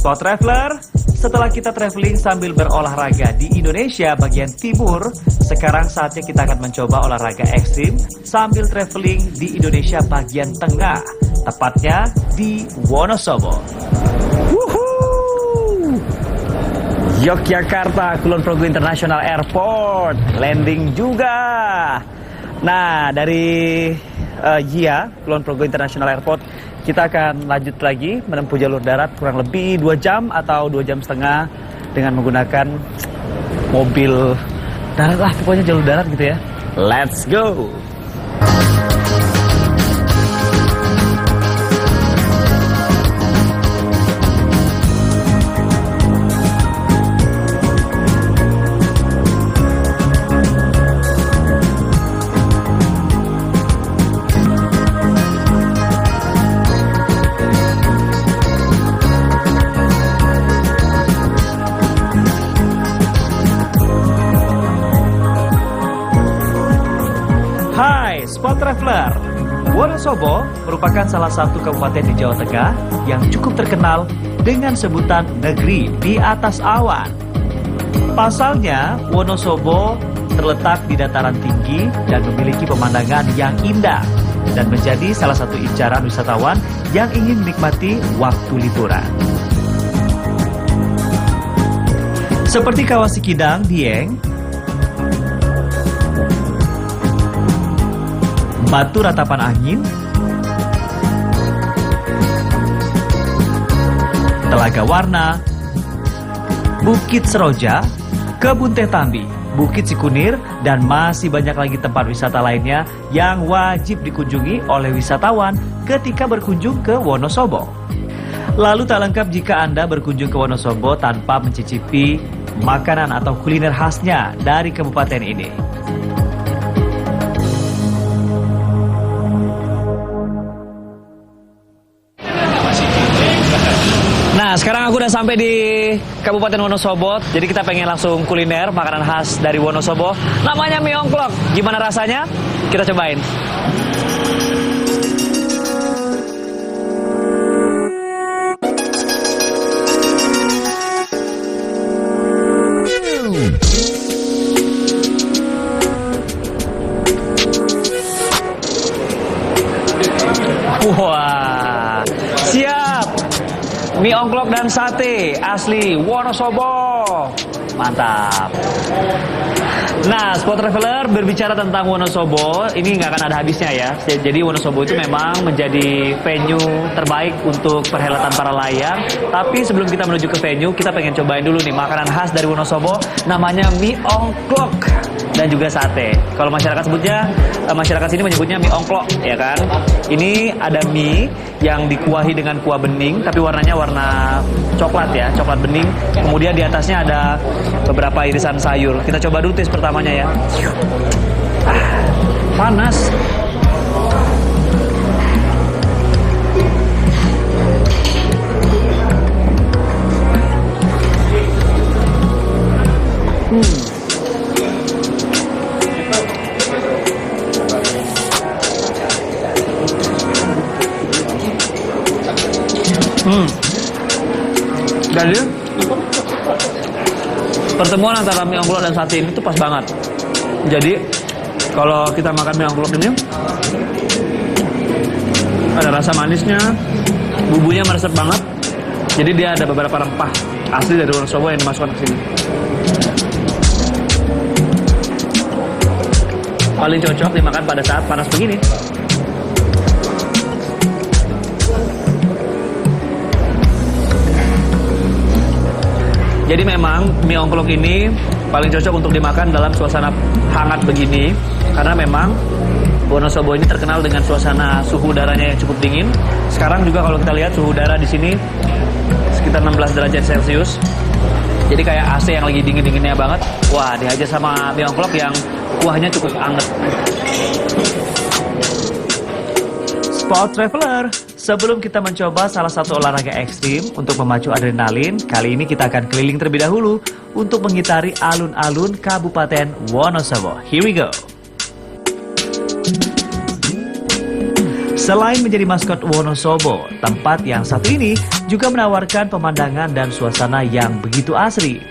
Spot Traveler, setelah kita traveling sambil berolahraga di Indonesia bagian timur, sekarang saatnya kita akan mencoba olahraga ekstrim sambil traveling di Indonesia bagian tengah, tepatnya di Wonosobo. Wuhuu! Yogyakarta, Kulon Progo International Airport, landing juga. Nah, dari GIA, Kulon Progo International Airport, kita akan lanjut lagi menempuh jalur darat kurang lebih 2 jam atau 2 jam setengah dengan menggunakan mobil darat lah, pokoknya jalur darat gitu ya. Let's go! Spot Traveler, Wonosobo merupakan salah satu kabupaten di Jawa Tengah yang cukup terkenal dengan sebutan negeri di atas awan. Pasalnya, Wonosobo terletak di dataran tinggi dan memiliki pemandangan yang indah dan menjadi salah satu incaran wisatawan yang ingin menikmati waktu liburan. Seperti Kawah Sikidang, Dieng, Batu Ratapan Angin, Telaga Warna, Bukit Seroja, Kebun Teh Tambi, Bukit Sikunir, dan masih banyak lagi tempat wisata lainnya yang wajib dikunjungi oleh wisatawan ketika berkunjung ke Wonosobo. Lalu tak lengkap jika Anda berkunjung ke Wonosobo tanpa mencicipi makanan atau kuliner khasnya dari kabupaten ini. Nah, sekarang aku udah sampai di Kabupaten Wonosobo. Jadi kita pengen langsung kuliner makanan khas dari Wonosobo. Namanya mie ongklok. Gimana rasanya? Kita cobain. Wah, siap. Mie ongklok dan sate asli Wonosobo. Mantap. Nah, Spot Traveler berbicara tentang Wonosobo, ini nggak akan ada habisnya ya. Jadi Wonosobo itu memang menjadi venue terbaik untuk perhelatan para layang. Tapi sebelum kita menuju ke venue, kita pengen cobain dulu nih makanan khas dari Wonosobo, namanya mie ongklok dan juga sate. Kalau masyarakat sini menyebutnya mie ongklok, ya kan? Ini ada mie yang dikuahi dengan kuah bening, tapi warnanya warna coklat ya, coklat bening. Kemudian di atasnya ada beberapa irisan sayur. Kita coba dulu tes pertamanya ya. Panas. Jadi pertemuan antara mie ongklok dan sate ini tuh pas banget. Jadi kalau kita makan mie ongklok ini ada rasa manisnya, bumbunya meresap banget. Jadi dia ada beberapa rempah asli dari Wonosobo yang dimasukkan ke sini. Paling cocok dimakan pada saat panas begini. Jadi memang mie ongklok ini paling cocok untuk dimakan dalam suasana hangat begini, karena memang Wonosobo ini terkenal dengan suasana suhu udaranya yang cukup dingin. Sekarang juga kalau kita lihat suhu udara di sini sekitar 16 derajat Celcius. Jadi kayak AC yang lagi dingin-dinginnya banget. Wah, dihajar sama mie ongklok yang kuahnya cukup anget. Sport Traveler, sebelum kita mencoba salah satu olahraga ekstrim untuk memacu adrenalin, kali ini kita akan keliling terlebih dahulu untuk mengitari alun-alun Kabupaten Wonosobo. Here we go. Selain menjadi maskot Wonosobo, tempat yang satu ini juga menawarkan pemandangan dan suasana yang begitu asri.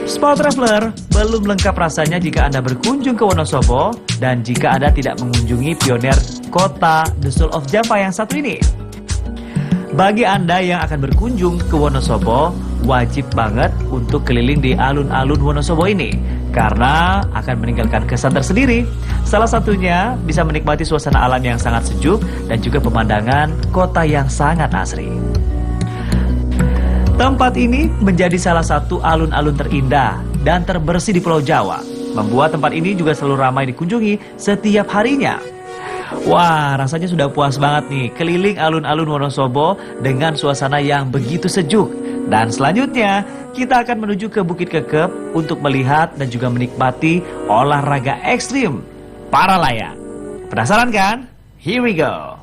Sport Traveler, belum lengkap rasanya jika Anda berkunjung ke Wonosobo dan jika Anda tidak mengunjungi pionir kota The Soul of Java yang satu ini. Bagi Anda yang akan berkunjung ke Wonosobo, wajib banget untuk keliling di alun-alun Wonosobo ini karena akan meninggalkan kesan tersendiri. Salah satunya bisa menikmati suasana alam yang sangat sejuk dan juga pemandangan kota yang sangat asri. Tempat ini menjadi salah satu alun-alun terindah dan terbersih di Pulau Jawa, membuat tempat ini juga selalu ramai dikunjungi setiap harinya. Wah, rasanya sudah puas banget nih keliling alun-alun Wonosobo dengan suasana yang begitu sejuk. Dan selanjutnya, kita akan menuju ke Bukit Kekep untuk melihat dan juga menikmati olahraga ekstrim para layang. Penasaran kan? Here we go!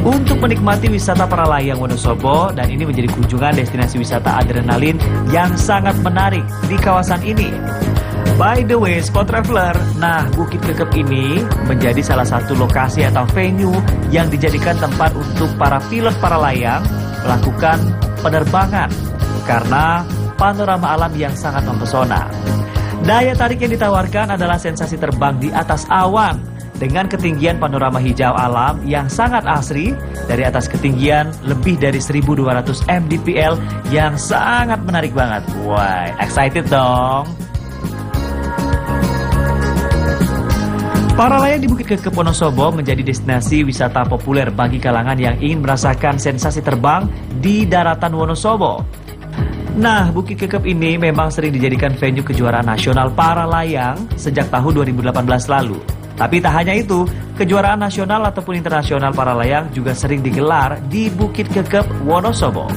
Untuk menikmati wisata para layang Wonosobo, dan ini menjadi kunjungan destinasi wisata adrenalin yang sangat menarik di kawasan ini. By the way, Sport Traveler, nah Bukit Kekep ini menjadi salah satu lokasi atau venue yang dijadikan tempat untuk para pilot para layang melakukan penerbangan karena panorama alam yang sangat mempesona. Daya tarik yang ditawarkan adalah sensasi terbang di atas awan dengan ketinggian panorama hijau alam yang sangat asri dari atas ketinggian lebih dari 1200 mdpl yang sangat menarik banget. Wah, excited dong. Para layang di Bukit Kekep Wonosobo menjadi destinasi wisata populer bagi kalangan yang ingin merasakan sensasi terbang di daratan Wonosobo. Nah, Bukit Kekep ini memang sering dijadikan venue kejuaraan nasional para layang sejak tahun 2018 lalu. Tapi tak hanya itu, kejuaraan nasional ataupun internasional para layang juga sering digelar di Bukit Kekep Wonosobo.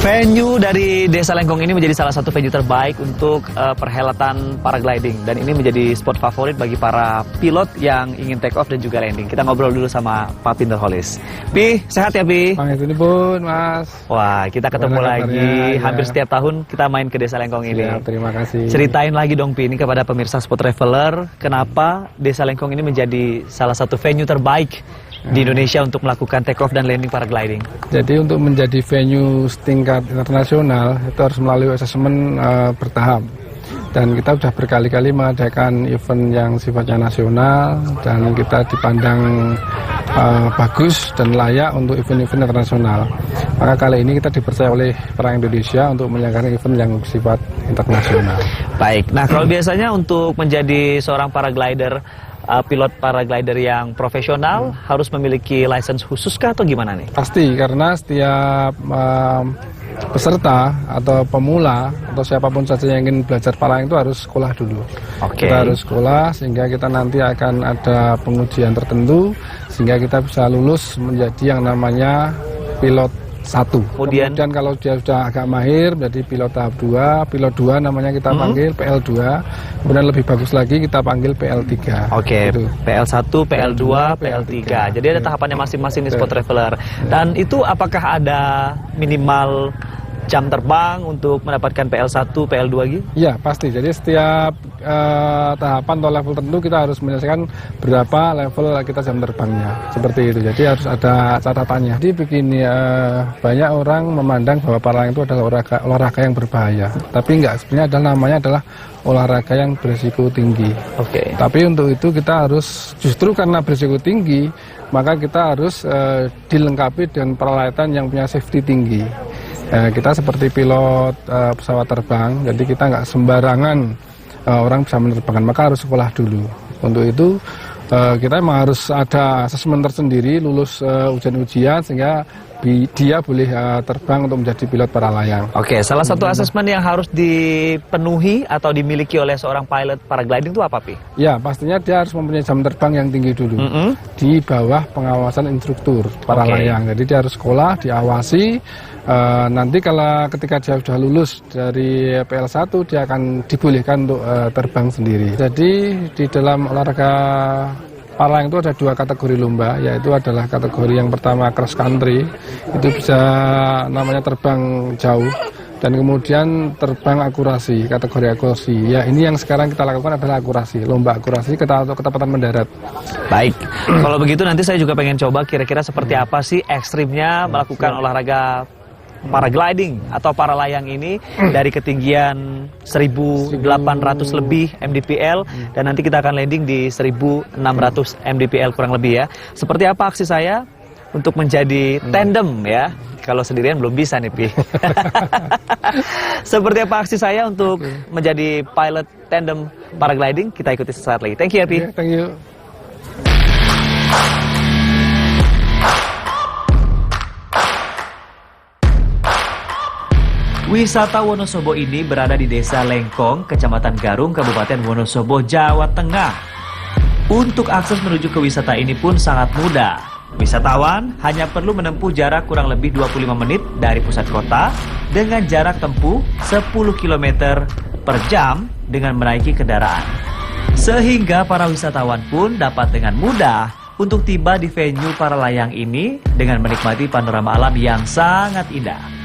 Venue dari Desa Lengkong ini menjadi salah satu venue terbaik untuk perhelatan paragliding. Dan ini menjadi spot favorit bagi para pilot yang ingin take off dan juga landing. Kita ngobrol dulu sama Pak Pinter Holis. Pi, sehat ya Pi? Ini pun Mas. Wah, kita ketemu lagi. Hampir setiap tahun kita main ke Desa Lengkong ini. Ya, terima kasih. Ceritain lagi dong Pi, ini kepada pemirsa Sport Traveler, kenapa Desa Lengkong ini menjadi salah satu venue terbaik di Indonesia untuk melakukan take off dan landing paragliding. Jadi untuk menjadi venue tingkat internasional itu harus melalui asesmen bertahap. Dan kita sudah berkali-kali mengadakan event yang sifatnya nasional dan kita dipandang bagus dan layak untuk event-event internasional. Maka kali ini kita dipercaya oleh Perang Indonesia untuk menyelenggarakan event yang bersifat internasional. Baik, nah kalau biasanya untuk menjadi seorang paraglider, pilot paraglider yang profesional harus memiliki license khusus kah atau gimana nih? Pasti, karena setiap peserta atau pemula atau siapapun saja yang ingin belajar paralayang itu harus sekolah dulu. Kita harus sekolah sehingga kita nanti akan ada pengujian tertentu sehingga kita bisa lulus menjadi yang namanya pilot 1. Kemudian kalau dia sudah agak mahir menjadi pilot tahap 2, pilot 2 namanya kita panggil PL2. Kemudian lebih bagus lagi kita panggil PL3. Oke, gitu. PL1, PL2, PL3. Jadi ada tahapannya masing-masing di Sport Traveler. Dan itu apakah ada minimal jam terbang untuk mendapatkan PL1, PL2 gitu? Iya, pasti. Jadi setiap tahapan atau level tertentu kita harus menyelesaikan berapa level kita jam terbangnya. Seperti itu. Jadi harus ada catatannya. Jadi begini, banyak orang memandang bahwa para layang itu adalah olahraga yang berbahaya. Tapi enggak, sebenarnya namanya adalah olahraga yang berisiko tinggi. Oke. Tapi untuk itu kita harus, justru karena berisiko tinggi, maka kita harus dilengkapi dengan peralatan yang punya safety tinggi. Kita seperti pilot pesawat terbang, jadi kita nggak sembarangan orang bisa menerbangkan, maka harus sekolah dulu. Untuk itu kita memang harus ada asesmen tersendiri, lulus ujian-ujian sehingga dia boleh terbang untuk menjadi pilot para layang. Oke, salah satu asesmen yang harus dipenuhi atau dimiliki oleh seorang pilot paragliding itu apa, Pi? Ya, pastinya dia harus mempunyai jam terbang yang tinggi dulu, di bawah pengawasan instruktur para layang. Jadi dia harus sekolah, diawasi. Nanti kalau ketika dia sudah lulus dari PL1, dia akan dibolehkan untuk terbang sendiri. Jadi di dalam olahraga para layang itu ada 2 kategori lomba, yaitu adalah kategori yang pertama cross country, itu bisa namanya terbang jauh, dan kemudian terbang akurasi, kategori akurasi. Ya, ini yang sekarang kita lakukan adalah akurasi, lomba akurasi atau ketepatan mendarat. Baik, kalau begitu nanti saya juga pengen coba kira-kira seperti apa sih ekstrimnya melakukan olahraga paragliding atau para layang ini dari ketinggian 1.800 lebih mdpl dan nanti kita akan landing di 1.600 mdpl kurang lebih ya. Seperti apa aksi saya untuk menjadi tandem ya? Kalau sendirian belum bisa nih, Pi. Seperti apa aksi saya untuk menjadi pilot tandem paragliding? Kita ikuti sesaat lagi. Thank you ya, Pi. Thank you. Wisata Wonosobo ini berada di Desa Lengkong, Kecamatan Garung, Kabupaten Wonosobo, Jawa Tengah. Untuk akses menuju ke wisata ini pun sangat mudah. Wisatawan hanya perlu menempuh jarak kurang lebih 25 menit dari pusat kota dengan jarak tempuh 10 km per jam dengan menaiki kendaraan. Sehingga para wisatawan pun dapat dengan mudah untuk tiba di venue para layang ini dengan menikmati panorama alam yang sangat indah.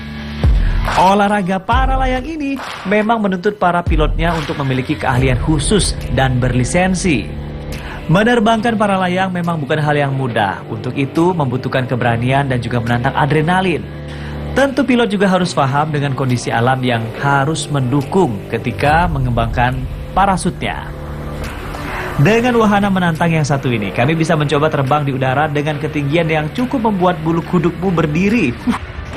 Olahraga para layang ini memang menuntut para pilotnya untuk memiliki keahlian khusus dan berlisensi. Menerbangkan para layang memang bukan hal yang mudah. Untuk itu membutuhkan keberanian dan juga menantang adrenalin. Tentu pilot juga harus paham dengan kondisi alam yang harus mendukung ketika mengembangkan parasutnya. Dengan wahana menantang yang satu ini, kami bisa mencoba terbang di udara dengan ketinggian yang cukup membuat bulu kudukmu berdiri.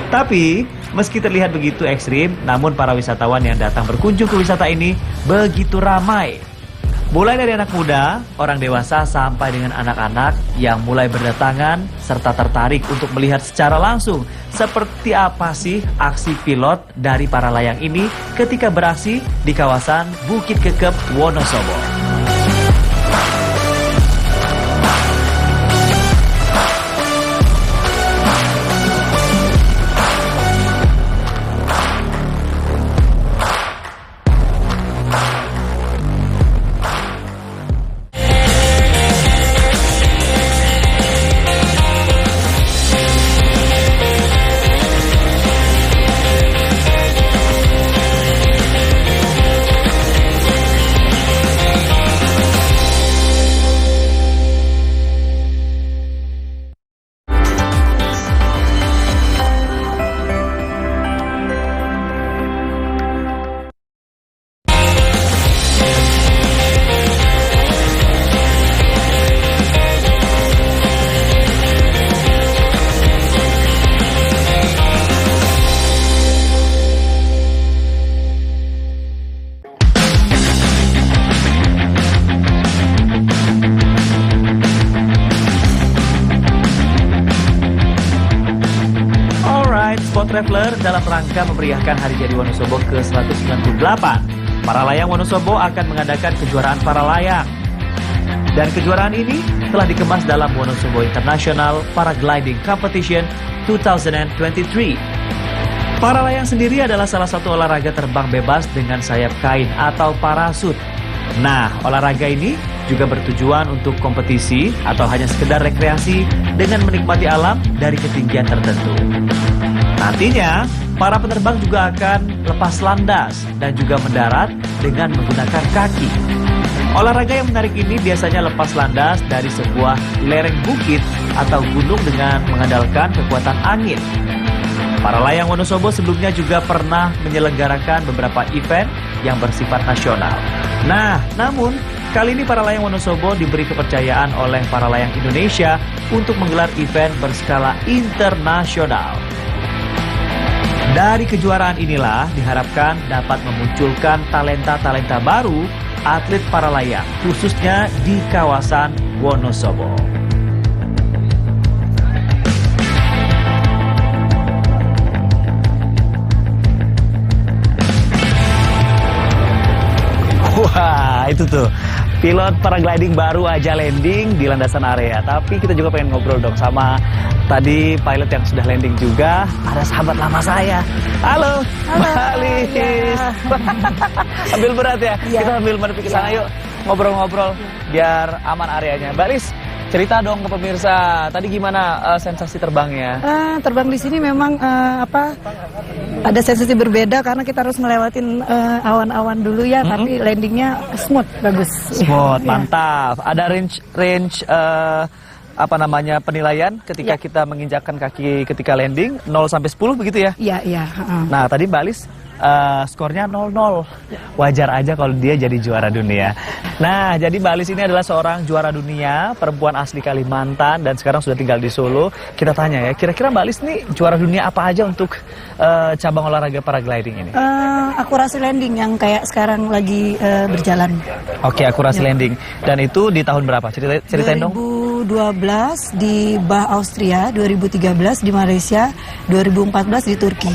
Tapi, meski terlihat begitu ekstrim, namun para wisatawan yang datang berkunjung ke wisata ini begitu ramai. Mulai dari anak muda, orang dewasa, sampai dengan anak-anak yang mulai berdatangan serta tertarik untuk melihat secara langsung seperti apa sih aksi pilot dari para layang ini ketika beraksi di kawasan Bukit Kekep, Wonosobo. Traveler dalam rangka memeriahkan Hari Jadi Wonosobo ke-198. Para layang Wonosobo akan mengadakan kejuaraan para layang. Dan kejuaraan ini telah dikemas dalam Wonosobo International Paragliding Competition 2023. Para layang sendiri adalah salah satu olahraga terbang bebas dengan sayap kain atau parasut. Nah, olahraga ini juga bertujuan untuk kompetisi atau hanya sekedar rekreasi dengan menikmati alam dari ketinggian tertentu. Nantinya, Para penerbang juga akan lepas landas dan juga mendarat dengan menggunakan kaki. Olahraga yang menarik ini biasanya lepas landas dari sebuah lereng bukit atau gunung dengan mengandalkan kekuatan angin. Para layang Wonosobo sebelumnya juga pernah menyelenggarakan beberapa event yang bersifat nasional. Nah, namun kali ini para layang Wonosobo diberi kepercayaan oleh para layang Indonesia untuk menggelar event berskala internasional. Dari kejuaraan inilah diharapkan dapat memunculkan talenta-talenta baru atlet para layang, khususnya di kawasan Wonosobo. Wah, itu tuh pilot paragliding baru aja landing di landasan area. Tapi kita juga pengen ngobrol dong sama tadi pilot yang sudah landing juga. Ada sahabat lama saya. Halo, Mbak Alis. Ya. Ambil berat ya. Ya. Kita ambil menepi ke sana yuk. Ngobrol-ngobrol biar aman areanya. Mbak Alis, cerita dong ke pemirsa. Tadi gimana sensasi terbangnya? Terbang di sini memang ada sensasi berbeda karena kita harus melewatin awan-awan dulu ya, tapi landingnya smooth, bagus. Smooth, Ya. mantap. Ada range penilaian ketika kita menginjakkan kaki ketika landing 0 sampai 10 begitu ya? Iya, iya. Nah, tadi Mbak Alis skornya 0-0. Wajar aja kalau dia jadi juara dunia. Nah, jadi Mbak Alis ini adalah seorang juara dunia, perempuan asli Kalimantan dan sekarang sudah tinggal di Solo. Kita tanya ya, kira-kira Mbak Alis ini juara dunia apa aja untuk cabang olahraga paragliding ini? Akurasi landing yang kayak sekarang lagi berjalan. Oke, akurasi landing. Dan itu di tahun berapa? Ceritain dong. 2012 di Bah Austria, 2013 di Malaysia, 2014 di Turki.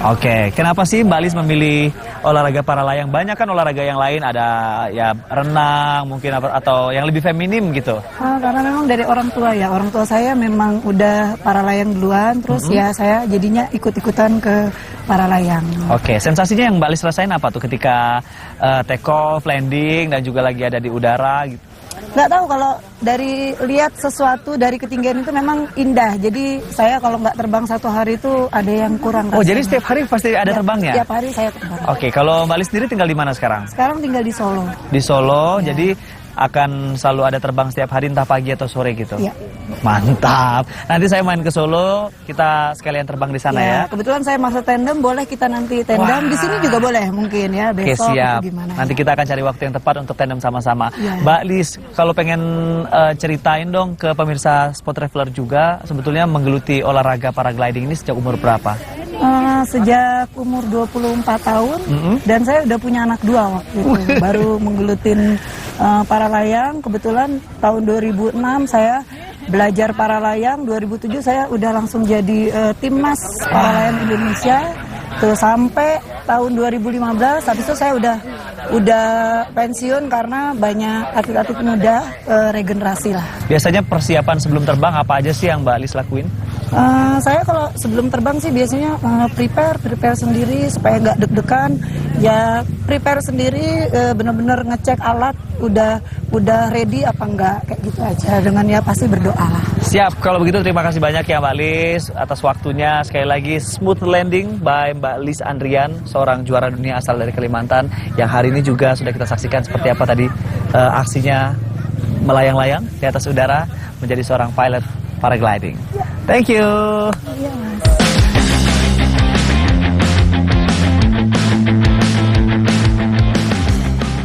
Oke, kenapa sih Mbak Alis memilih olahraga para layang? Banyak kan olahraga yang lain, ada ya renang mungkin atau yang lebih feminim gitu. Karena memang dari orang tua ya, orang tua saya memang udah para layang duluan, terus ya saya jadinya ikut-ikutan ke para layang. Oke, sensasinya yang Mbak Alis rasain apa tuh ketika take off, landing dan juga lagi ada di udara gitu? Nggak tahu, kalau dari lihat sesuatu dari ketinggian itu memang indah. Jadi saya kalau nggak terbang satu hari itu ada yang kurang. Oh, rasanya. jadi setiap hari pasti ada terbangnya? Setiap hari saya terbang. Oke, kalau Mbak Alis sendiri tinggal di mana sekarang? Sekarang tinggal di Solo. Di Solo, jadi akan selalu ada terbang setiap hari entah pagi atau sore gitu? Iya. Mantap. Nanti saya main ke Solo, kita sekalian terbang di sana ya. Kebetulan saya masuk tandem, boleh kita nanti tandem. Di sini juga boleh mungkin ya, Oke, besok siap. atau gimana. Nanti kita akan cari waktu yang tepat untuk tandem sama-sama. Ya. Mbak Lis, kalau pengen ceritain dong ke pemirsa Spot Traveler juga, sebetulnya menggeluti olahraga paragliding ini sejak umur berapa? Sejak umur 24 tahun dan saya udah punya anak 2 waktu itu. Baru menggelutin para layang. Kebetulan tahun 2006 saya belajar para layang, 2007 saya udah langsung jadi timnas para layang Indonesia. Tuh sampai tahun 2015, habis itu saya udah pensiun karena banyak atlet-atlet muda regenerasi lah. Biasanya persiapan sebelum terbang apa aja sih yang Mbak Lis lakuin? Saya kalau sebelum terbang sih biasanya prepare sendiri supaya nggak deg-degan. Ya prepare sendiri, bener-bener ngecek alat udah ready apa enggak, kayak gitu aja. Dengan ya pasti berdoa lah. Siap, kalau begitu terima kasih banyak ya Mbak Lis atas waktunya. Sekali lagi smooth landing by Mbak Lis Andrian, seorang juara dunia asal dari Kalimantan yang hari ini juga sudah kita saksikan seperti apa tadi aksinya melayang-layang di atas udara menjadi seorang pilot paragliding. Thank you. Iya, Mas.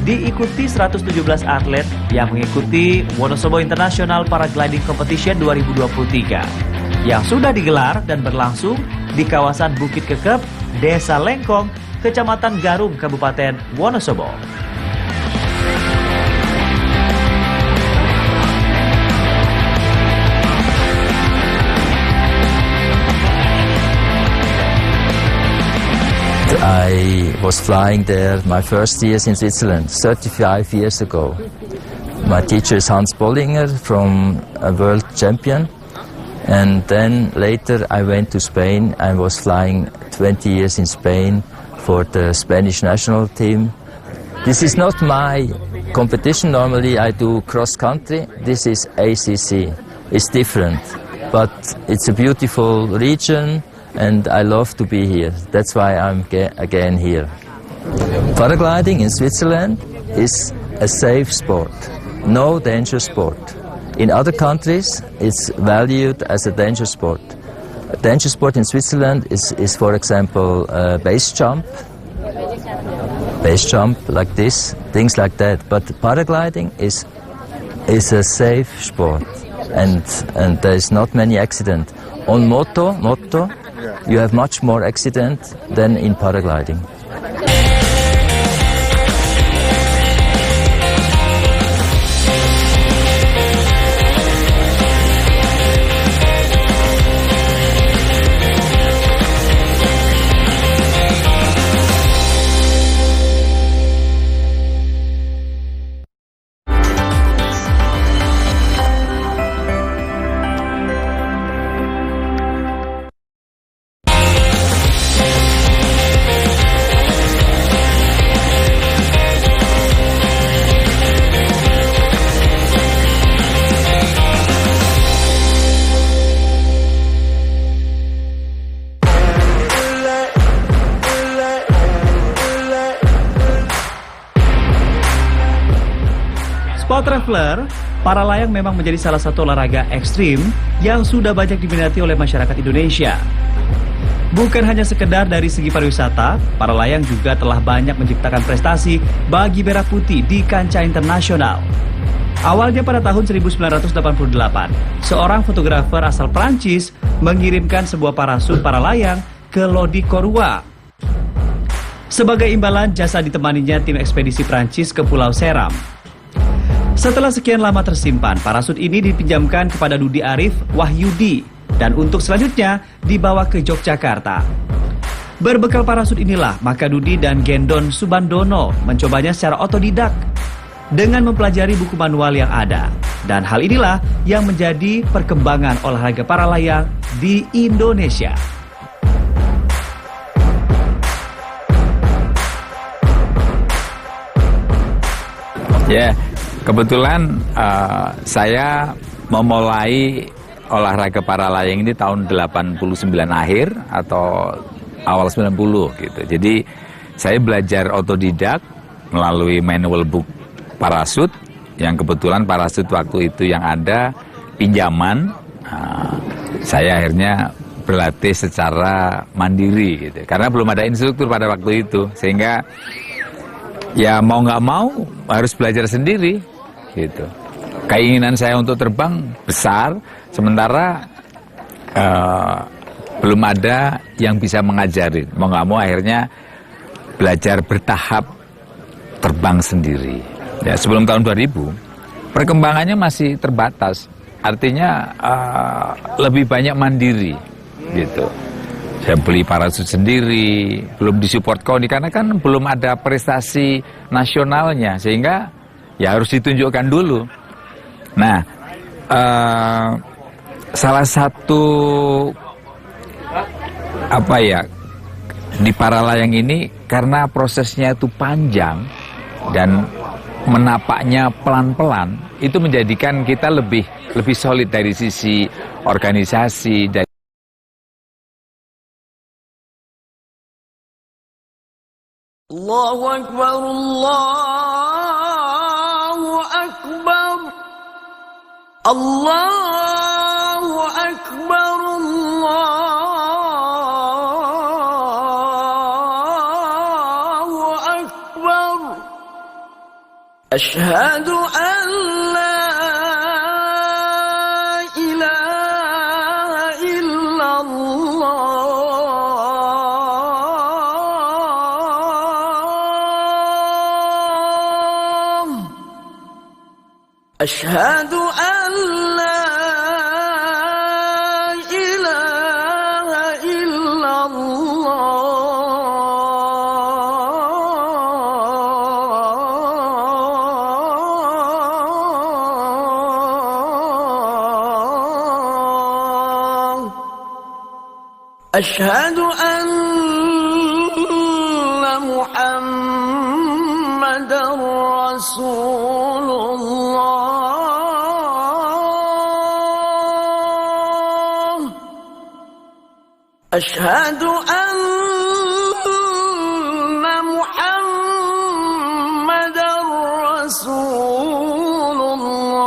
Diikuti 117 atlet yang mengikuti Wonosobo International Paragliding Competition 2023 yang sudah digelar dan berlangsung di kawasan Bukit Kekep, Desa Lengkong, Kecamatan Garum, Kabupaten Wonosobo. I was flying there my first years in Switzerland, 35 years ago. My teacher is Hans Bollinger, from a world champion. And then later I went to Spain. I was flying 20 years in Spain for the Spanish national team. This is not my competition. Normally I do cross country. This is ACC. It's different, but it's a beautiful region. and I love to be here. That's why I'm again here. Paragliding in Switzerland is a safe sport, no danger sport. In other countries, it's valued as a danger sport. A danger sport in Switzerland is for example, base jump like this, things like that. But paragliding is a safe sport, and there is not many accidents. On moto, you have much more accident than in paragliding. Sport Traveler, para layang memang menjadi salah satu olahraga ekstrim yang sudah banyak diminati oleh masyarakat Indonesia. Bukan hanya sekedar dari segi pariwisata, para layang juga telah banyak menciptakan prestasi bagi Merah Putih di kancah internasional. Awalnya pada tahun 1988, seorang fotografer asal Prancis mengirimkan sebuah parasut para layang ke Lodi Korua. Sebagai imbalan jasa ditemaninya tim ekspedisi Prancis ke Pulau Seram. Setelah sekian lama tersimpan, parasut ini dipinjamkan kepada Dudi Arif Wahyudi dan untuk selanjutnya dibawa ke Yogyakarta. Berbekal parasut inilah, maka Dudi dan Gendon Subandono mencobanya secara otodidak dengan mempelajari buku manual yang ada. Dan hal inilah yang menjadi perkembangan olahraga para layang di Indonesia. Ya, kebetulan saya memulai olahraga para layang ini tahun 89 akhir atau awal 90 gitu. Jadi saya belajar otodidak melalui manual book parasut, yang kebetulan parasut waktu itu yang ada pinjaman. Saya akhirnya berlatih secara mandiri gitu. Karena belum ada instruktur pada waktu itu, sehingga ya mau nggak mau harus belajar sendiri gitu. Keinginan saya untuk terbang besar, sementara belum ada yang bisa mengajarin. Mau nggak mau akhirnya belajar bertahap terbang sendiri. Ya, sebelum tahun 2000 perkembangannya masih terbatas. Artinya lebih banyak mandiri gitu. Saya beli parasut sendiri, belum disupport KONI karena kan belum ada prestasi nasionalnya, sehingga ya harus ditunjukkan dulu. Nah, salah satu di para layang ini karena prosesnya itu panjang dan menapaknya pelan-pelan, itu menjadikan kita lebih solid dari sisi organisasi. Allahu Akbar, Allahu Akbar, Allahu Akbar, Allahu Akbar. Asyhadu an la ilaha illallah. Asyhadu an la ilaha illallah. Asyhadu anna Muhammadar Rasulullah. أشهد أن محمدا رسول الله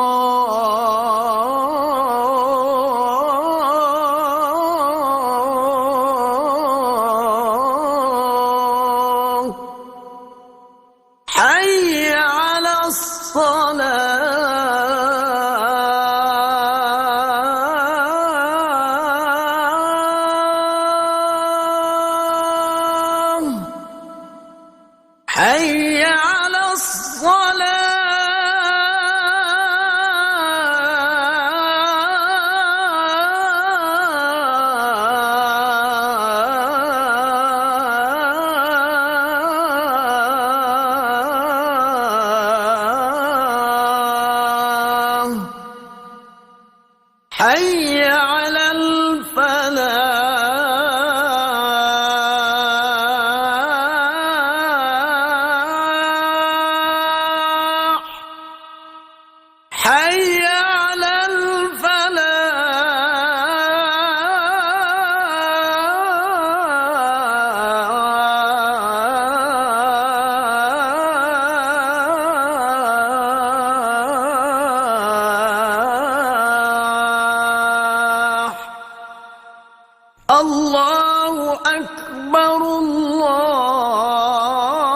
حي على الصلاة حي على الصلاة حي على الفلاح حي على الفلاح الله أكبر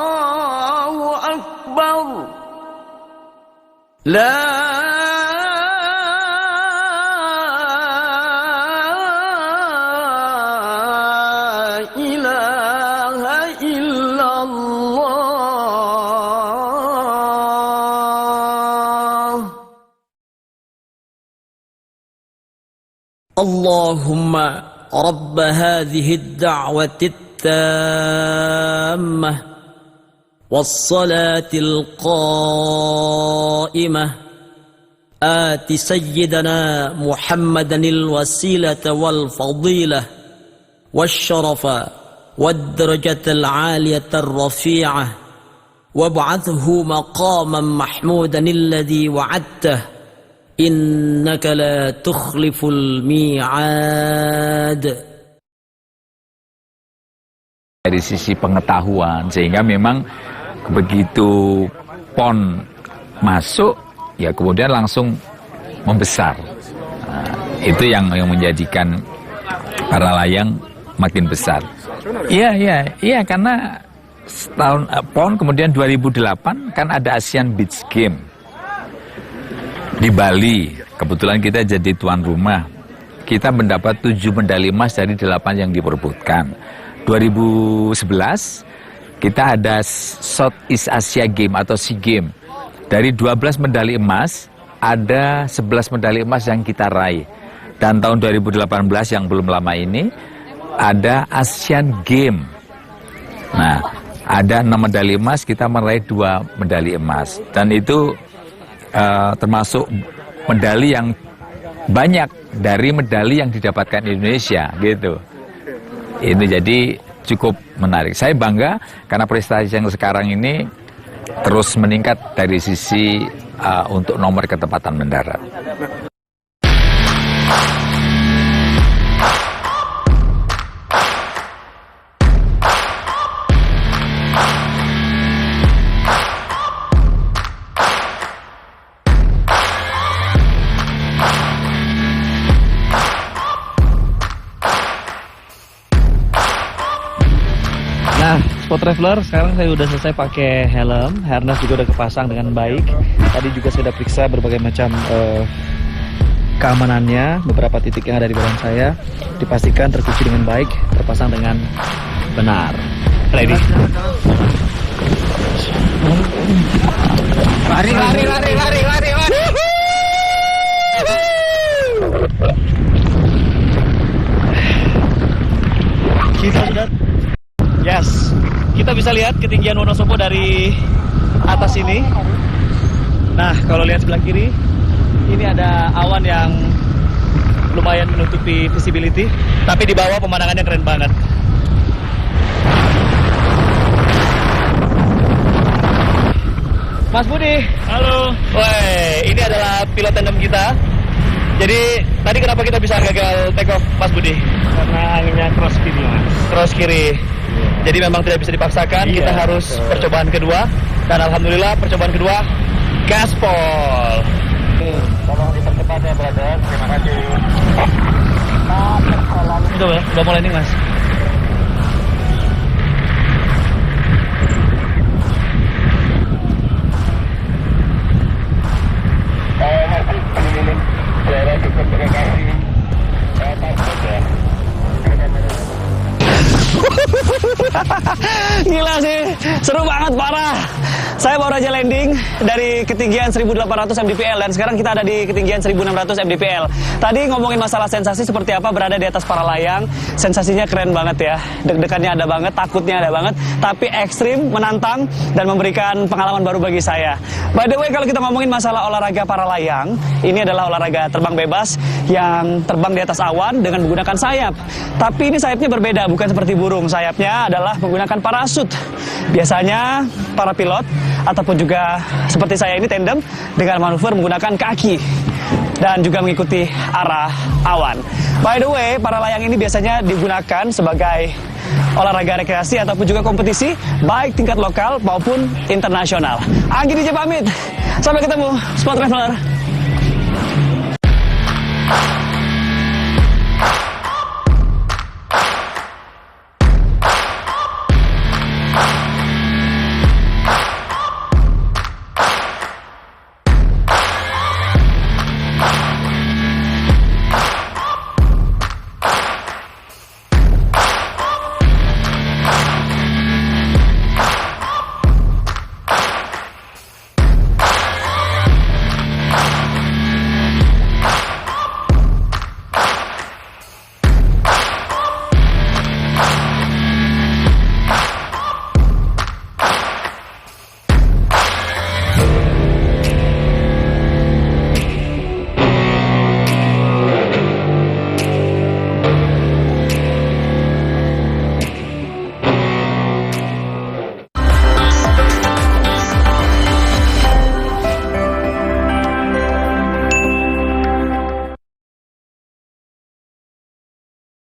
الله أكبر لا إله إلا الله اللهم رب هذه الدعوة التامة والصلاة القائمة آت سيدنا محمدا الوسيلة والفضيلة والشرف والدرجة العالية الرفيعة وابعثه مقاما محمودا الذي وعدته إنك لا تخلف الميعاد. Dari sisi pengetahuan, sehingga memang begitu PON masuk, ya kemudian langsung membesar. Nah, itu yang menjadikan para layang makin besar. Iya, karena tahun PON kemudian 2008 kan ada Asian Beach Game di Bali. Kebetulan kita jadi tuan rumah. Kita mendapat 7 medali emas dari 8 yang diperebutkan. 2011 kita ada Southeast Asia Game atau SEA Game. Dari 12 medali emas, ada 11 medali emas yang kita raih. Dan tahun 2018 yang belum lama ini, ada Asian Game. Nah, ada 6 medali emas, kita meraih 2 medali emas. Dan itu termasuk medali yang banyak dari medali yang didapatkan Indonesia, gitu. Ini jadi cukup menarik. Saya bangga karena prestasi yang sekarang ini terus meningkat dari sisi untuk nomor ketepatan mendarat. Nah, Sport Traveler, sekarang saya udah selesai pakai helm, harness juga udah kepasang dengan baik. Tadi juga saya udah periksa berbagai macam keamanannya, beberapa titik yang ada di badan saya dipastikan terkunci dengan baik, terpasang dengan benar. Ready? Lari. Kita sudah. Yes, kita bisa lihat ketinggian Wonosobo dari atas ini. Nah, kalau lihat sebelah kiri, ini ada awan yang lumayan menutupi visibility, tapi di bawah pemandangannya keren banget. Mas Budi, halo. Woi, ini adalah pilot tandem kita. Jadi tadi kenapa kita bisa gagal take off, Mas Budi? Karena anginnya cross kiri, Mas. Cross kiri. Jadi memang tidak bisa dipaksakan, kita harus percobaan kedua. Dan alhamdulillah percobaan kedua gaspol. Tolong dipercepat ya, brother. Terima kasih. Udah mulai nih, Mas. Gila sih, seru banget, parah. Saya baru aja landing dari ketinggian 1800 mdpl dan sekarang kita ada di ketinggian 1600 mdpl. Tadi ngomongin masalah sensasi seperti apa berada di atas para layang, sensasinya keren banget ya. Deg-degannya ada banget, takutnya ada banget, tapi ekstrim, menantang dan memberikan pengalaman baru bagi saya. By the way, kalau kita ngomongin masalah olahraga para layang, ini adalah olahraga terbang bebas yang terbang di atas awan dengan menggunakan sayap. Tapi ini sayapnya berbeda, bukan seperti burung. Sayapnya adalah menggunakan parasut. Biasanya para pilot ataupun juga seperti saya ini tandem dengan manuver menggunakan kaki dan juga mengikuti arah awan. By the way, para layang ini biasanya digunakan sebagai olahraga rekreasi ataupun juga kompetisi baik tingkat lokal maupun internasional. Anggi DJ pamit. Sampai ketemu, Spot Traveler.